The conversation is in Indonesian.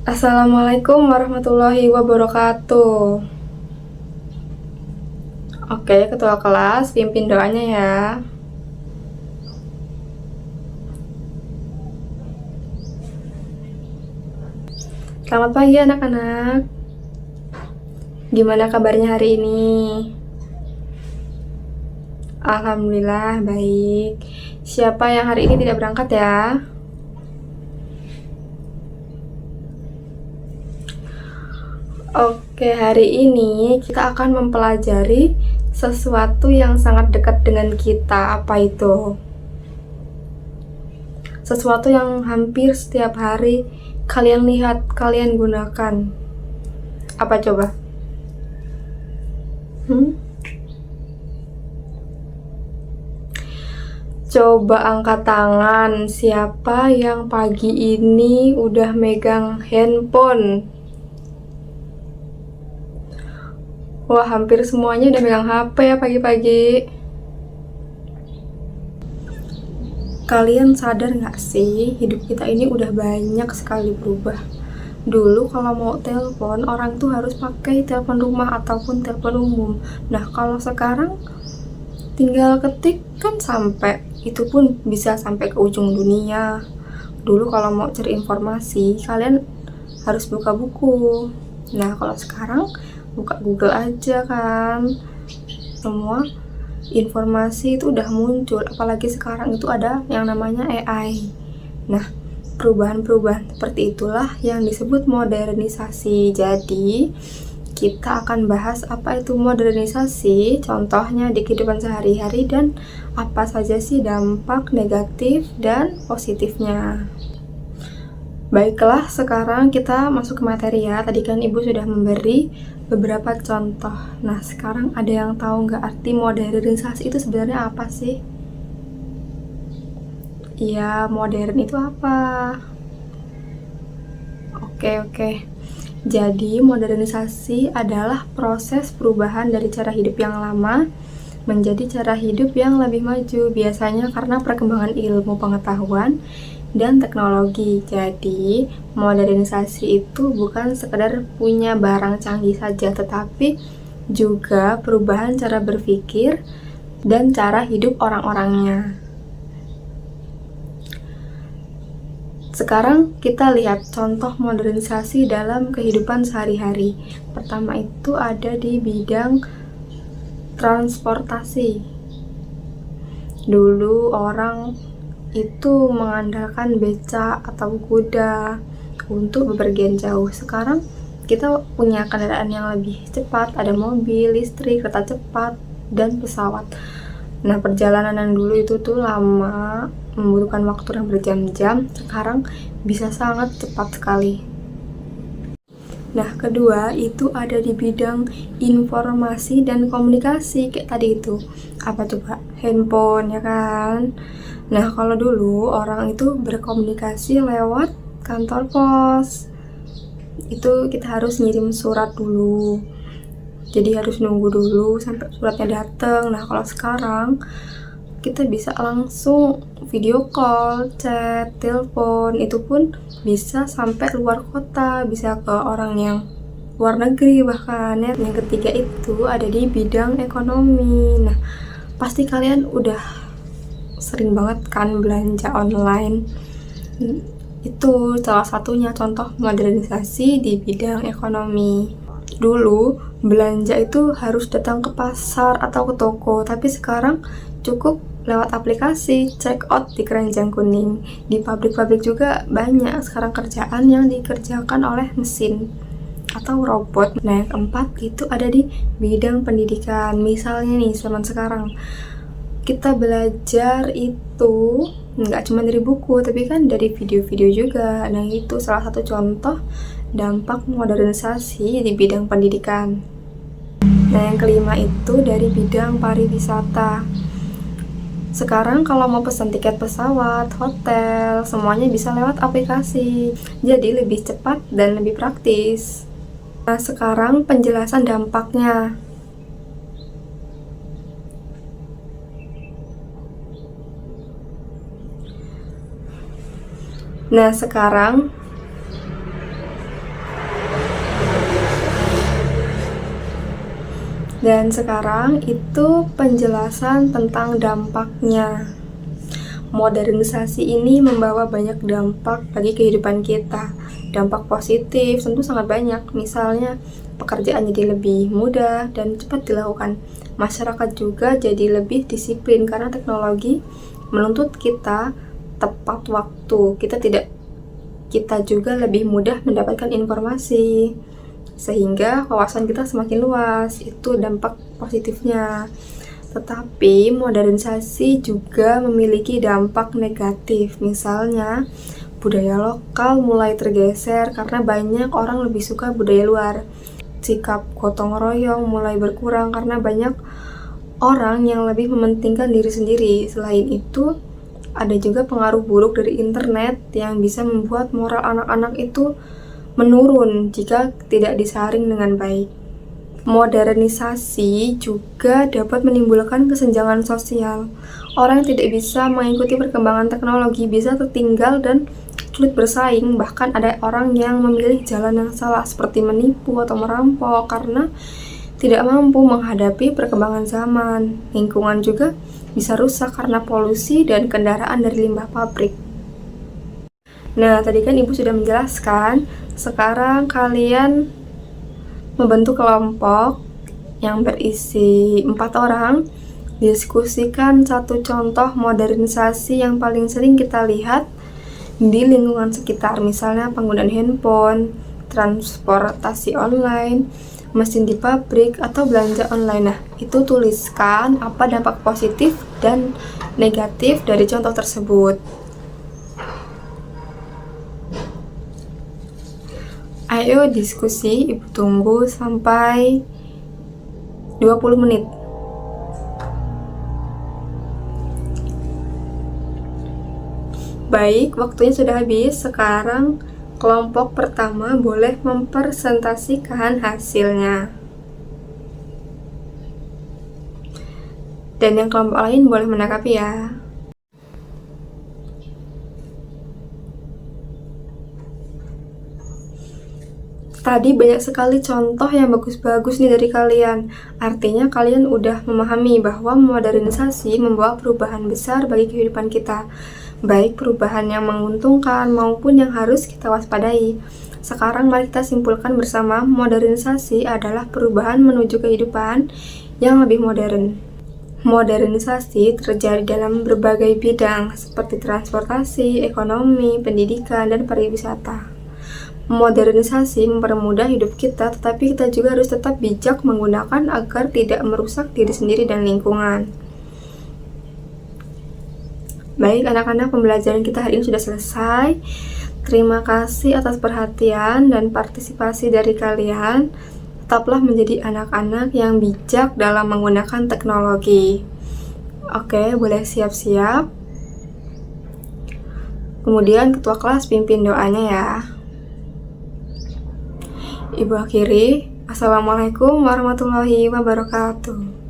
Assalamualaikum warahmatullahi wabarakatuh. Oke, ketua kelas, pimpin doanya ya. Selamat pagi anak-anak. Gimana kabarnya hari ini? Alhamdulillah baik. Siapa yang hari ini tidak berangkat ya? Oke, hari ini kita akan mempelajari sesuatu yang sangat dekat dengan kita. Apa itu? Sesuatu yang hampir setiap hari kalian lihat, kalian gunakan. Apa coba? Coba angkat tangan, siapa yang pagi ini udah megang handphone? Wah, hampir semuanya udah megang HP ya pagi-pagi. Kalian sadar nggak sih, hidup kita ini udah banyak sekali berubah. Dulu kalau mau telepon, orang tuh harus pakai telepon rumah ataupun telepon umum. Nah, kalau sekarang tinggal ketik kan sampai, itu pun bisa sampai ke ujung dunia. Dulu kalau mau cari informasi, kalian harus buka buku. Nah, kalau sekarang buka Google aja kan, semua informasi itu udah muncul. Apalagi sekarang itu ada yang namanya AI. Nah, perubahan-perubahan seperti itulah yang disebut modernisasi. Jadi kita akan bahas apa itu modernisasi, contohnya di kehidupan sehari-hari, dan apa saja sih dampak negatif dan positifnya. Baiklah, sekarang kita masuk ke materi ya. Tadi kan Ibu sudah memberi beberapa contoh. Nah, sekarang ada yang tahu nggak arti modernisasi itu sebenarnya apa sih? Iya, modern itu apa? Oke. Jadi, modernisasi adalah proses perubahan dari cara hidup yang lama menjadi cara hidup yang lebih maju, biasanya karena perkembangan ilmu pengetahuan dan teknologi. Jadi, modernisasi itu bukan sekedar punya barang canggih saja, tetapi juga perubahan cara berpikir dan cara hidup orang-orangnya. Sekarang kita lihat contoh modernisasi dalam kehidupan sehari-hari. Pertama itu ada di bidang transportasi. Dulu orang itu mengandalkan beca atau kuda untuk bepergian jauh. Sekarang kita punya kendaraan yang lebih cepat, ada mobil, listrik, kereta cepat, dan pesawat. Nah, perjalanan yang dulu itu tuh lama, membutuhkan waktu yang berjam-jam, sekarang bisa sangat cepat sekali. Nah, kedua itu ada di bidang informasi dan komunikasi, kayak tadi itu. Apa coba? Handphone, ya kan? Nah, kalau dulu orang itu berkomunikasi lewat kantor pos. Itu kita harus ngirim surat dulu. Jadi harus nunggu dulu sampai suratnya datang. Nah, kalau sekarang kita bisa langsung video call, chat, telepon, itu pun bisa sampai luar kota, bisa ke orang yang luar negeri bahkan ya. Yang ketiga itu ada di bidang ekonomi. Nah, pasti kalian udah sering banget kan belanja online. Itu salah satunya contoh modernisasi di bidang ekonomi. Dulu belanja itu harus datang ke pasar atau ke toko, tapi sekarang cukup lewat aplikasi, check out di keranjang kuning. Di pabrik-pabrik juga banyak sekarang kerjaan yang dikerjakan oleh mesin atau robot. Nah, yang keempat itu ada di bidang pendidikan. Misalnya nih, zaman sekarang kita belajar itu nggak cuma dari buku, tapi kan dari video-video juga. Nah, itu salah satu contoh dampak modernisasi di bidang pendidikan. Nah, yang kelima itu dari bidang pariwisata. Sekarang kalau mau pesan tiket pesawat, hotel, semuanya bisa lewat aplikasi. Jadi lebih cepat dan lebih praktis. Nah, sekarang penjelasan dampaknya. Nah, sekarang Dan sekarang itu penjelasan tentang dampaknya. Modernisasi ini membawa banyak dampak bagi kehidupan kita. Dampak positif tentu sangat banyak, misalnya pekerjaan jadi lebih mudah dan cepat dilakukan. Masyarakat juga jadi lebih disiplin karena teknologi menuntut kita tepat waktu. Kita juga lebih mudah mendapatkan informasi, sehingga wawasan kita semakin luas. Itu dampak positifnya. Tetapi modernisasi juga memiliki dampak negatif. Misalnya, budaya lokal mulai tergeser karena banyak orang lebih suka budaya luar. Sikap gotong royong mulai berkurang karena banyak orang yang lebih mementingkan diri sendiri. Selain itu, ada juga pengaruh buruk dari internet yang bisa membuat moral anak-anak itu menurun jika tidak disaring dengan baik. Modernisasi juga dapat menimbulkan kesenjangan sosial. Orang yang tidak bisa mengikuti perkembangan teknologi bisa tertinggal dan sulit bersaing. Bahkan ada orang yang memilih jalan yang salah seperti menipu atau merampok karena tidak mampu menghadapi perkembangan zaman. Lingkungan juga bisa rusak karena polusi dan kendaraan dari limbah pabrik. Nah, tadi kan Ibu sudah menjelaskan. Sekarang kalian membentuk kelompok yang berisi 4 orang, diskusikan satu contoh modernisasi yang paling sering kita lihat di lingkungan sekitar, misalnya penggunaan handphone, transportasi online, mesin di pabrik, atau belanja online. Nah, itu tuliskan apa dampak positif dan negatif dari contoh tersebut. Ayo diskusi, Ibu tunggu sampai 20 menit. Baik, waktunya sudah habis. Sekarang kelompok pertama boleh mempresentasikan hasilnya. Dan yang kelompok lain boleh menanggapi ya. Tadi banyak sekali contoh yang bagus-bagus nih dari kalian. Artinya kalian udah memahami bahwa modernisasi membawa perubahan besar bagi kehidupan kita. Baik perubahan yang menguntungkan maupun yang harus kita waspadai. Sekarang mari kita simpulkan bersama, modernisasi adalah perubahan menuju kehidupan yang lebih modern. Modernisasi terjadi dalam berbagai bidang seperti transportasi, ekonomi, pendidikan, dan pariwisata. Modernisasi mempermudah hidup kita, tetapi kita juga harus tetap bijak menggunakan agar tidak merusak diri sendiri dan lingkungan. Baik anak-anak, pembelajaran kita hari ini sudah selesai. Terima kasih atas perhatian dan partisipasi dari kalian. Tetaplah menjadi anak-anak yang bijak dalam menggunakan teknologi. Oke, boleh siap-siap. Kemudian ketua kelas pimpin doanya ya. Ibu akhiri, Assalamualaikum warahmatullahi wabarakatuh.